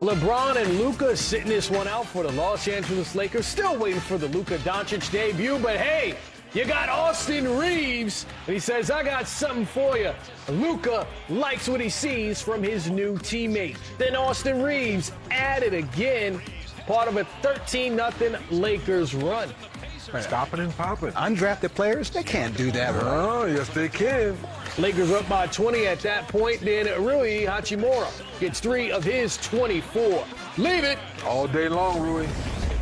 LeBron and Luka sitting this one out for the Los Angeles Lakers. Still waiting for the Luka Doncic debut, but hey, you got Austin Reeves, and he says, I got something for you. Luka likes what he sees from his new teammate. Then Austin Reeves added again, part of a 13-0 Lakers run. Stopping and popping. Undrafted players, they can't do that. Oh, yes, they can. Lakers up by 20 at that point. Then Rui Hachimura gets 3 of his 24. Leave it. All day long, Rui.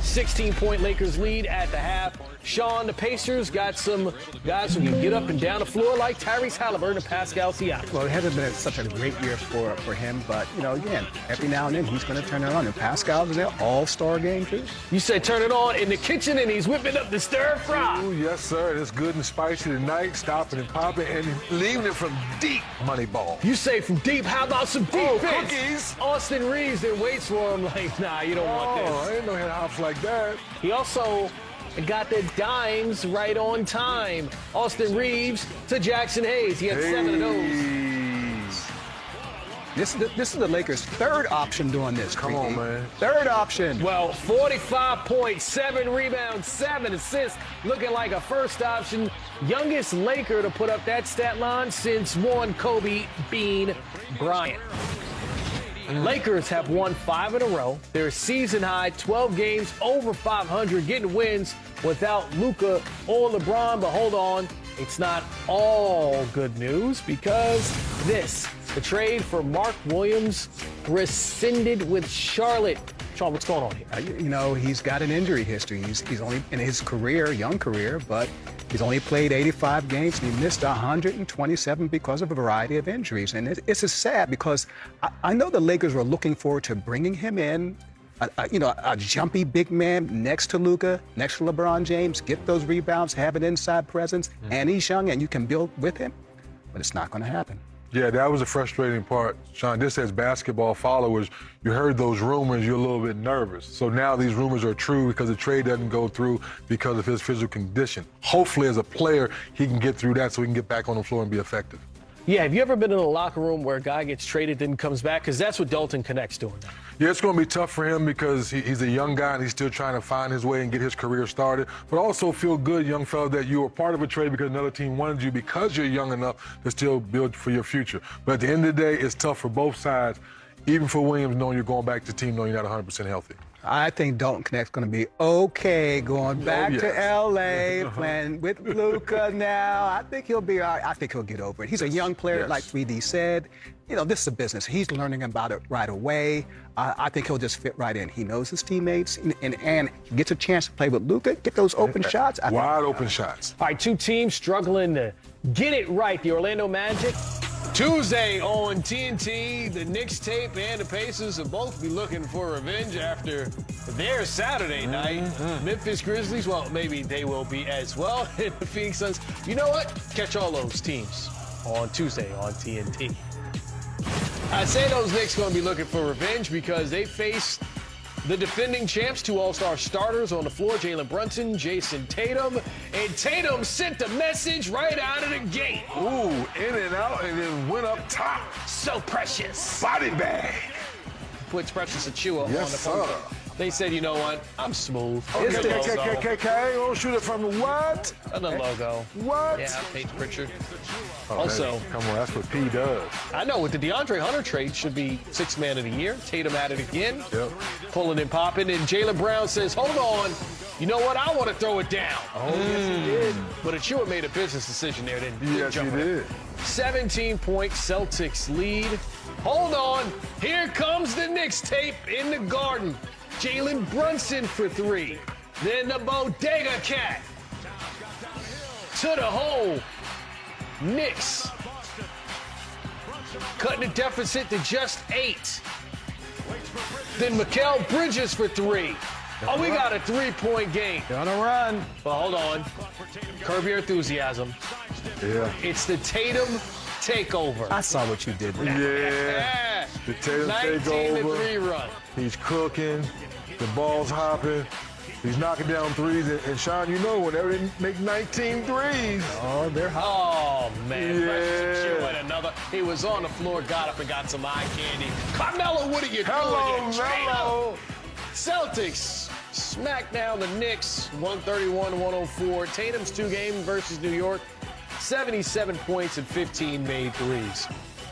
16-point Lakers lead at the half. Sean, the Pacers got some guys who can get up and down the floor like Tyrese Halliburton and Pascal Siakam. Well, it hasn't been such a great year for him, but, again, every now and then he's going to turn it on. And Pascal's in their all-star game, too. You said turn it on in the kitchen, and he's whipping up the stir-fry. Ooh, yes, sir. It's good and spicy tonight, stopping and popping, and leaving it from deep, money ball. You say from deep, how about some deep cookies? Austin Reeves then waits for him like, nah, you don't want this. I didn't know he had hops like that. He also got the dimes right on time. Austin Reeves to Jackson Hayes. He had 7 of those. This is the Lakers' third option doing this. Come on, man. Third option. Well, 45 points, 7 rebounds, 7 assists, looking like a first option. Youngest Laker to put up that stat line since one Kobe Bean Bryant. Lakers have won 5 in a row. They're season high, 12 games over 500, getting wins without Luka or LeBron. But hold on, it's not all good news because the trade for Mark Williams rescinded with Charlotte. Sean, what's going on here? He's got an injury history. He's only in his career, young career, but he's only played 85 games, and he missed 127 because of a variety of injuries. And it's just sad because I know the Lakers were looking forward to bringing him in, a jumpy big man next to Luka, next to LeBron James, get those rebounds, have an inside presence, and he's young, and you can build with him, but it's not going to happen. Yeah, that was a frustrating part, Sean. Just as basketball followers, you heard those rumors, you're a little bit nervous. So now these rumors are true because the trade doesn't go through because of his physical condition. Hopefully, as a player, he can get through that so he can get back on the floor and be effective. Yeah, have you ever been in a locker room where a guy gets traded then comes back? Because that's what Dalton Connect's doing now. Yeah, it's going to be tough for him because he's a young guy and he's still trying to find his way and get his career started. But also feel good, young fella, that you were part of a trade because another team wanted you because you're young enough to still build for your future. But at the end of the day, it's tough for both sides, even for Williams knowing you're going back to the team knowing you're not 100% healthy. I think Dalton Connect's going to be okay going back to L.A., playing with Luka now. I think he'll be all right. I think he'll get over it. He's a young player, like 3D said. This is a business. He's learning about it right away. I think he'll just fit right in. He knows his teammates and gets a chance to play with Luka, get those open shots. Wide open shots. All right, 2 teams struggling to get it right. The Orlando Magic. Tuesday on TNT, the Knicks tape and the Pacers will both be looking for revenge after their Saturday night. Memphis Grizzlies, well, maybe they will be as well. And the Phoenix Suns, you know what? Catch all those teams on Tuesday on TNT. I say those Knicks going to be looking for revenge because they faced the defending champs, 2 all-star starters on the floor, Jalen Brunson, Jason Tatum, and Tatum sent the message right out of the gate. Ooh, in and out, and then went up top. So precious. Body bag. Puts Precious Achua on the Yes, phone. sir. They said, you know what? I'm smooth. Okay. Don't shoot it from the what? And the logo. What? Yeah, Paige Pritchard. Oh, Also, come on, that's what P does. I know with the DeAndre Hunter trade should be 6th man of the year. Tatum at it again. Yep. Pulling and popping. And Jaylen Brown says, hold on. You know what? I want to throw it down. Oh, yes, he did. But Achua made a business decision there, didn't he? Yes, he did. 17-point Celtics lead. Hold on. Here comes the Knicks tape in the Garden. Jalen Brunson for 3. Then the Bodega Cat. To the hole. Knicks. Cutting the deficit to just 8. Then Mikal Bridges for 3. Oh, we got a 3-point game. Gonna run. But hold on. Curb your enthusiasm. Yeah. It's the Tatum takeover. I saw what you did there. Yeah. The Tatum 19-3 takeover. run. He's cooking. The ball's hopping. He's knocking down threes. And Sean, you know, whenever they make 19 threes. Oh, they're hot. Oh, man. Yeah. Another. He was on the floor, got up and got some eye candy. Carmelo, what are you Hello, doing? Melo. Celtics smack down the Knicks, 131-104. Tatum's 2-game versus New York, 77 points and 15 made threes.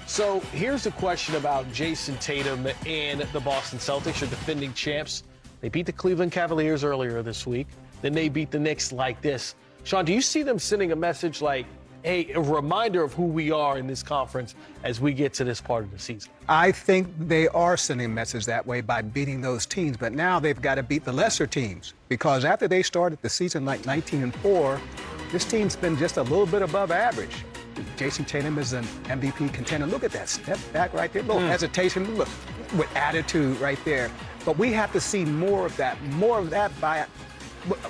So here's the question about Jason Tatum and the Boston Celtics, your defending champs. They beat the Cleveland Cavaliers earlier this week. Then they beat the Knicks like this. Sean, do you see them sending a message like, hey, a reminder of who we are in this conference as we get to this part of the season? I think they are sending a message that way by beating those teams, but now they've got to beat the lesser teams because after they started the season like 19-4, this team's been just a little bit above average. Jason Tatum is an MVP contender. Look at that step back right there, little hesitation, look, with attitude right there. But we have to see more of that by,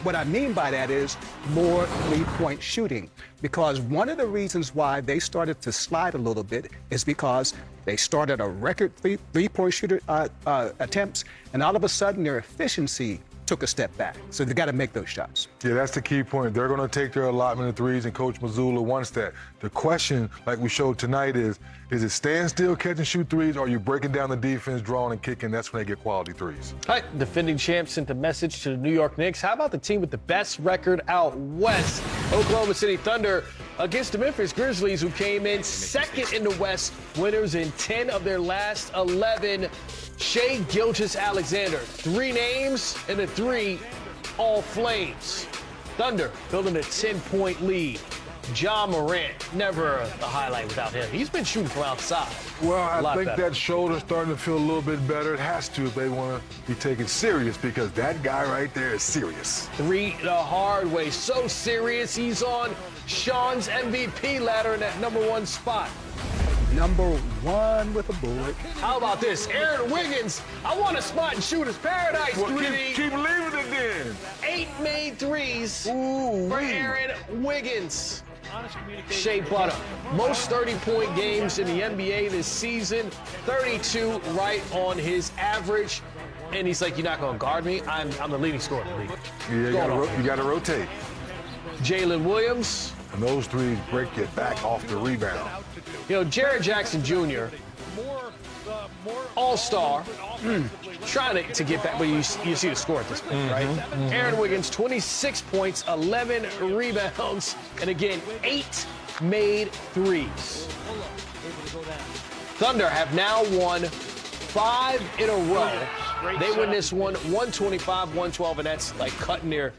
what I mean by that is more three-point shooting. Because one of the reasons why they started to slide a little bit is because they started a record three-point shooter attempts, and all of a sudden their efficiency took a step back. So they got to make those shots. Yeah, that's the key point. They're going to take their allotment of threes, and Coach Mazzulla wants that. The question, like we showed tonight, is it stand still, catch and shoot threes, or are you breaking down the defense, drawing and kicking? That's when they get quality threes. All right, defending champs sent a message to the New York Knicks. How about the team with the best record out west? Oklahoma City Thunder against the Memphis Grizzlies, who came in second in the West, winners in 10 of their last 11. Shai Gilgeous-Alexander, 3 names and a 3, all Flames. Thunder building a 10-point lead. Ja Morant, never a highlight without him. He's been shooting from outside. Well, I think better. that shoulder's starting to feel a little bit better. It has to if they want to be taken serious, because that guy right there is serious. 3 the hard way. So serious, he's on Sean's MVP ladder in that #1 spot. #1 with a bullet. How about this? Aaron Wiggins, I want a spot in Shooter's Paradise. Well, 3D. keep leaving it then. 8 made threes Ooh, for Aaron Wiggins. Shea Butter, most 30-point games in the NBA this season, 32 right on his average. And he's like, you're not going to guard me? I'm the leading scorer in the league. Yeah, you got to rotate. Jalen Williams. And those threes break your back off the rebound. You know, Jared Jackson Jr., all-star, trying to get back, but you see the score at this point, right? Aaron Wiggins, 26 points, 11 rebounds, and again, 8 made threes. Thunder have now won 5 in a row. They win this one 125-112, and that's like cutting their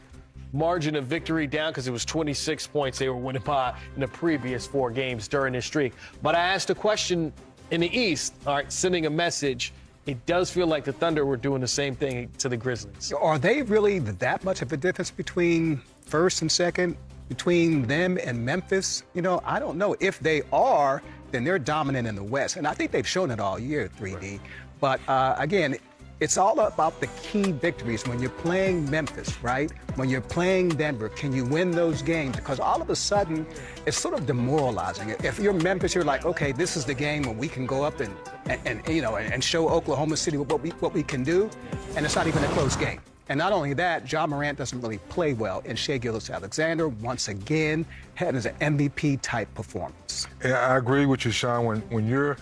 margin of victory down because it was 26 points they were winning by in the previous 4 games during this streak. But I asked a question in the East, all right, sending a message. It does feel like the Thunder were doing the same thing to the Grizzlies. Are they really that much of a difference between first and second, between them and Memphis? You know, I don't know. If they are, then they're dominant in the West. And I think they've shown it all year, 3D. But again, it's all about the key victories when you're playing Memphis, right? When you're playing Denver, can you win those games? Because all of a sudden, it's sort of demoralizing. If you're Memphis, you're like, okay, this is the game where we can go up and show Oklahoma City what we can do, and it's not even a close game. And not only that, Ja Morant doesn't really play well, and Shai Gilgeous-Alexander, once again, had an MVP-type performance. Yeah, I agree with you, Sean. When your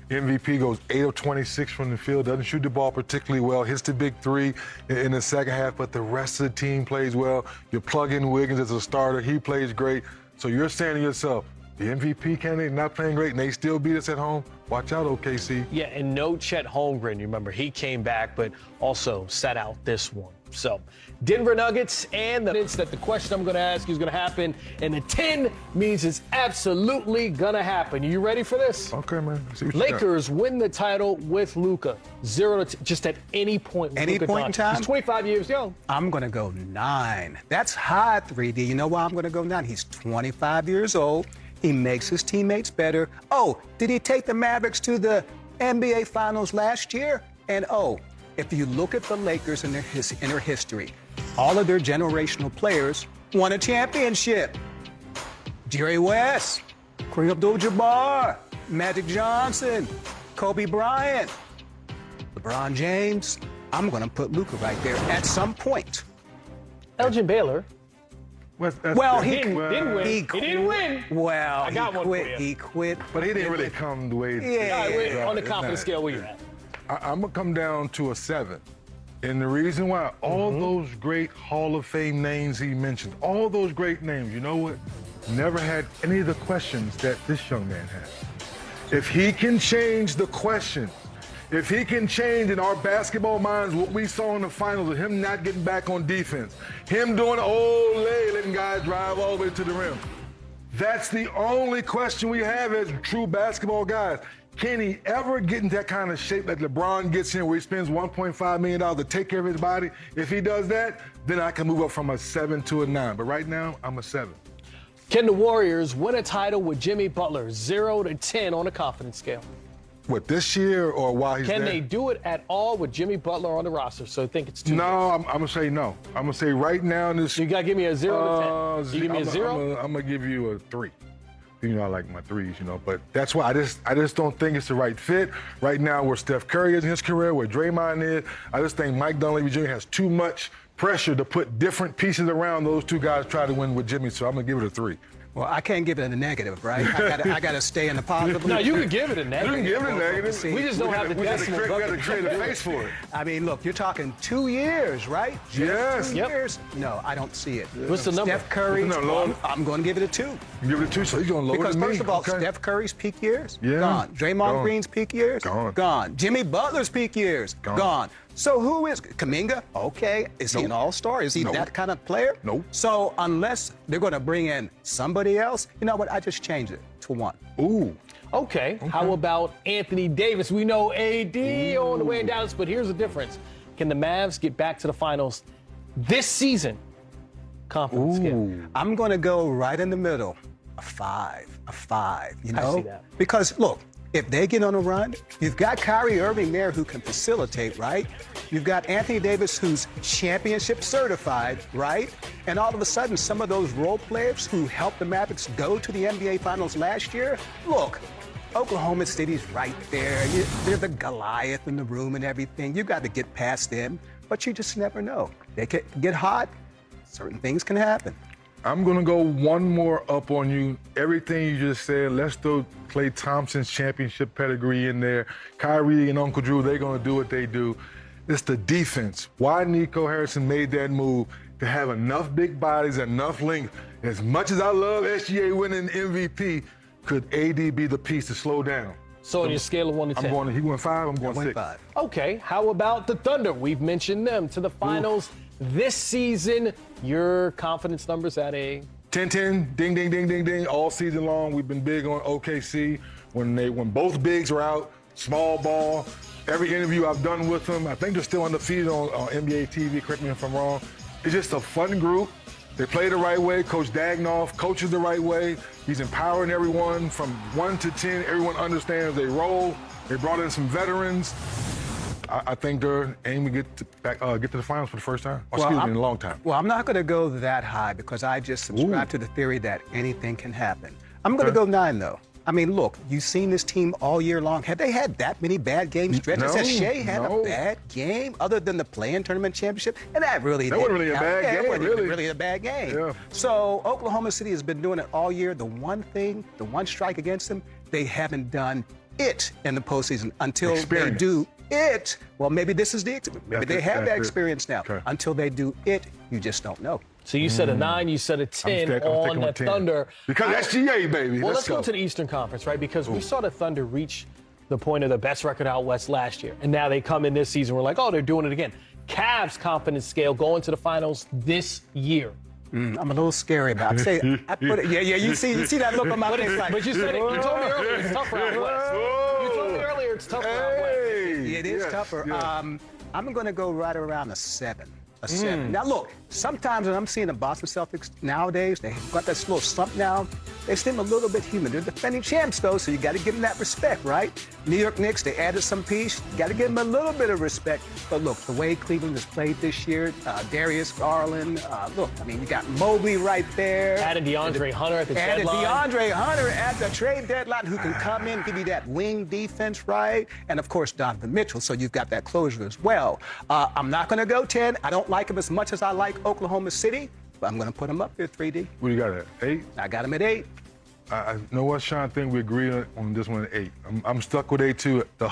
MVP goes 8 of 26 from the field, doesn't shoot the ball particularly well, hits the big 3 in the second half, but the rest of the team plays well. You plug in Wiggins as a starter, he plays great. So you're saying to yourself, the MVP candidate not playing great, and they still beat us at home? Watch out, OKC. Yeah, and no Chet Holmgren. You remember, he came back, but also sat out this one. So, Denver Nuggets and the Knicks, that the question I'm going to ask you is going to happen, and the 10 means it's absolutely going to happen. You ready for this? Okay, man. See what you Lakers win the title with Luka. 0 to just at any point. Any Luka point in time? He's 25 years young. I'm going to go 9. That's high, 3D. You know why I'm going to go 9? He's 25 years old. He makes his teammates better. Oh, did he take the Mavericks to the NBA Finals last year? And oh, if you look at the Lakers and their history, all of their generational players won a championship. Jerry West, Kareem Abdul-Jabbar, Magic Johnson, Kobe Bryant, LeBron James. I'm going to put Luka right there at some point. Elgin Baylor. Well, he didn't win. He didn't win. Well, I got he one quit. for you. He quit. But he didn't really come the way. On the confidence scale, where you at? I'm gonna come down to a 7. And the reason why, all those great Hall of Fame names he mentioned, all those great names, you know what? Never had any of the questions that this young man has. If he can change the questions, if he can change in our basketball minds what we saw in the finals of him not getting back on defense, him doing ole, letting guys drive all the way to the rim. That's the only question we have as true basketball guys. Can he ever get in that kind of shape that LeBron gets in where he spends $1.5 million to take care of his body? If he does that, then I can move up from a 7 to a 9. But right now, I'm a 7. Can the Warriors win a title with Jimmy Butler, 0 to 10 on a confidence scale? What, this year or while he's there? Can they do it at all with Jimmy Butler on the roster? So I think it's 2 No, years. I'm going to say no. I'm going to say right now in this... You got to give me a 0 to 10. You give me a 0? I'm going to give you a 3. You know, I like my 3s, you know, but that's why I just don't think it's the right fit. Right now, where Steph Curry is in his career, where Draymond is, I just think Mike Dunleavy Jr. has too much pressure to put different pieces around those two guys try to win with Jimmy, so I'm going to give it a 3. Well, I can't give it a negative, right? I got to stay in the positive. No, you can give it a negative. You can give it a negative. We just don't have the decimal. We got to create a face for it. I mean, look, you're talking 2 years, right? Yes. 2 years? No, I don't see it. What's the number? Steph Curry, No, I'm going to give it a 2. You give it a 2, so he's going to lower Because than me. first of all, Okay. Steph Curry's peak years, Yeah. gone. Draymond Gone. Green's peak years, Gone. Jimmy Butler's peak years, gone. So who is Kuminga? Okay, is he an all-star? Is he that kind of player? Nope. So unless they're going to bring in somebody else, you know what? I just changed it to 1. Ooh. Okay. How about Anthony Davis? We know AD on the way in Dallas, but here's the difference. Can the Mavs get back to the finals this season? Confidence scale. I'm going to go right in the middle, a 5, you know? see that. Because, look, if they get on a run, you've got Kyrie Irving there who can facilitate, right? You've got Anthony Davis who's championship certified, right? And all of a sudden, some of those role players who helped the Mavericks go to the NBA Finals last year, look, Oklahoma City's right there. They're the Goliath in the room and everything. You got to get past them, but you just never know. They can get hot. Certain things can happen. I'm going to go one more up on you. Everything you just said, let's throw Klay Thompson's championship pedigree in there. Kyrie and Uncle Drew, they're going to do what they do. It's the defense. Why Nico Harrison made that move to have enough big bodies, enough length. As much as I love SGA winning MVP, could AD be the piece to slow down? So on your scale of 1 to 10. He went 5, I'm going 6. 5. Okay, how about the Thunder? We've mentioned them to the finals this season. Your confidence numbers at a 10-10, ding, ding, ding, ding, ding. All season long, we've been big on OKC. When both bigs were out, small ball. Every interview I've done with them, I think they're still undefeated on NBA TV. Correct me if I'm wrong. It's just a fun group. They play the right way. Coach Daigneault coaches the right way. He's empowering everyone from 1 to 10. Everyone understands their role. They brought in some veterans. I think they're aiming to get to the finals for the first time. In a long time. Well, I'm not going to go that high because I just subscribe to the theory that anything can happen. I'm going to go 9, though. I mean, look, you've seen this team all year long. Have they had that many bad game stretches? Has Shea had a bad game other than the play-in tournament championship? And that wasn't really a bad game. It wasn't really a bad game. Yeah. So Oklahoma City has been doing it all year. The one strike against them, they haven't done it in the postseason until they do it. Well, maybe this is maybe they have that experience now. Okay. Until they do it, you just don't know. So you said a 9, you said a 10 on the 10. Thunder. Because SGA, baby. Well, let's go to the Eastern Conference, right? Because we saw the Thunder reach the point of the best record out west last year. And now they come in this season. We're like, oh, they're doing it again. Cavs confidence scale going to the finals this year. I'm a little scary about it. I put it. Yeah. You see that look on my face, like. But you said it. You told me earlier it's tougher out west. You told me earlier it's tougher out west. It is tougher. Yeah. I'm going to go right around a 7. A 7. Now, look, sometimes when I'm seeing the Boston Celtics nowadays, they've got that little slump now. They seem a little bit human. They're defending champs, though, so you got to give them that respect, right? New York Knicks, they added some piece. You got to give them a little bit of respect. But look, the way Cleveland has played this year, Darius Garland, look, I mean, you got Mobley right there. Added DeAndre Hunter at the deadline. Added DeAndre Hunter at the trade deadline who can come in, give you that wing defense, right? And, of course, Donovan Mitchell, so you've got that closure as well. I'm not going to go 10. I don't like him as much as I like Oklahoma City, but I'm going to put him up here, 3D. What do you got at 8? I got him at 8. I know what, Sean, I think we agree on this one at 8. I'm stuck with 8 too. The